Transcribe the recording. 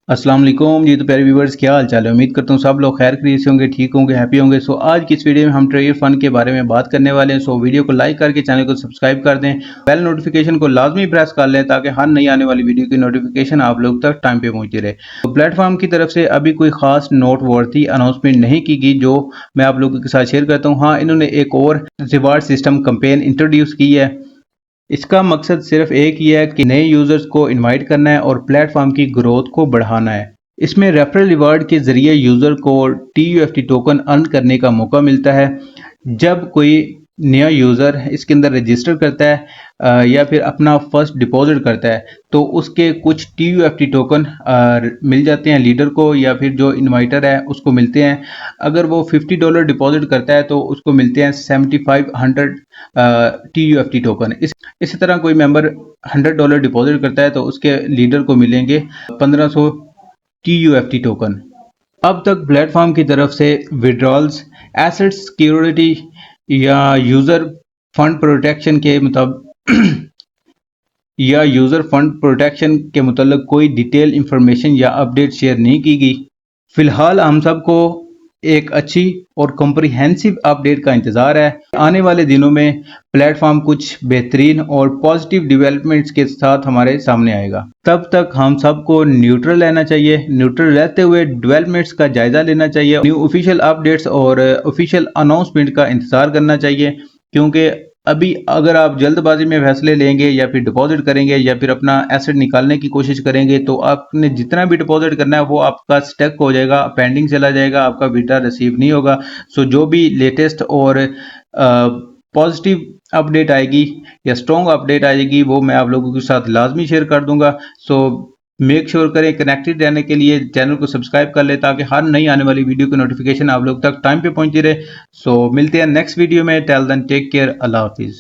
अस्सलाम वालेकुम जी। तो प्यारे व्यूवर्स, क्या हाल चाल है। उम्मीद करता हूँ सब लोग खैर खैरियत से होंगे, ठीक होंगे, हैप्पी होंगे। सो आज की इस वीडियो में हम ट्रेड फंड के बारे में बात करने वाले हैं। सो वीडियो को लाइक करके चैनल को सब्सक्राइब कर दें, बेल नोटिफिकेशन को लाजमी प्रेस कर लें ताकि हर नई आने वाली वीडियो की नोटिफिकेशन आप लोग तक टाइम पे पहुंचती रहे। तो प्लेटफॉर्म की तरफ से अभी कोई खास नोटवर्दी अनाउंसमेंट नहीं की गई जो मैं आप लोगों के साथ शेयर करता हूँ। हाँ, इन्होंने एक और रिवार्ड सिस्टम कैंपेन इंट्रोड्यूस की है। इसका मकसद सिर्फ एक ही है कि नए यूजर्स को इनवाइट करना है और प्लेटफॉर्म की ग्रोथ को बढ़ाना है। इसमें रेफरल रिवार्ड के जरिए यूजर को TUFT टोकन अर्न करने का मौका मिलता है। जब कोई नया यूजर इसके अंदर रजिस्टर करता है या फिर अपना फर्स्ट डिपॉजिट करता है तो उसके कुछ TUFT टोकन मिल जाते हैं लीडर को या फिर जो इन्वाइटर है उसको मिलते हैं। अगर वो $50 डिपॉजिट करता है तो उसको मिलते हैं 7500 TUFT टोकन। इसी तरह कोई मेंबर $100 डिपॉजिट करता है तो उसके लीडर को मिलेंगे 1500 TUFT टोकन। अब तक प्लेटफॉर्म की तरफ से विड्रॉल्स, एसेट सिक्योरिटी या यूजर फंड प्रोटेक्शन के मुताबिक कोई डिटेल इंफॉर्मेशन या अपडेट शेयर नहीं की गई। फिलहाल हम सबको एक अच्छी और कॉम्प्रिहेंसिव अपडेट का इंतज़ार है। आने वाले दिनों में प्लेटफॉर्म कुछ बेहतरीन और पॉजिटिव डेवलपमेंट्स के साथ हमारे सामने आएगा। तब तक हम सबको न्यूट्रल रहना चाहिए। न्यूट्रल रहते हुए डेवलपमेंट्स का जायजा लेना चाहिए, न्यू ऑफिशियल अपडेट्स और ऑफिशियल अनाउंसमेंट का इंतज़ार करना चाहिए। क्योंकि अभी अगर आप जल्दबाजी में फैसले लेंगे या फिर डिपॉजिट करेंगे या फिर अपना एसेट निकालने की कोशिश करेंगे तो आपने जितना भी डिपॉजिट करना है वो आपका स्टक हो जाएगा, पेंडिंग चला जाएगा, आपका बीटा रिसीव नहीं होगा। सो जो भी लेटेस्ट और पॉजिटिव अपडेट आएगी या स्ट्रॉन्ग अपडेट आएगी वो मैं आप लोगों के साथ लाजमी शेयर कर दूंगा। सो मेक श्योर करें कनेक्टेड रहने के लिए चैनल को सब्सक्राइब कर ले ताकि हर नई आने वाली वीडियो की नोटिफिकेशन आप लोग तक टाइम पे पहुंचती रहे। सो मिलते हैं नेक्स्ट वीडियो में। टिल देन टेक केयर, अल्लाह हाफिज़।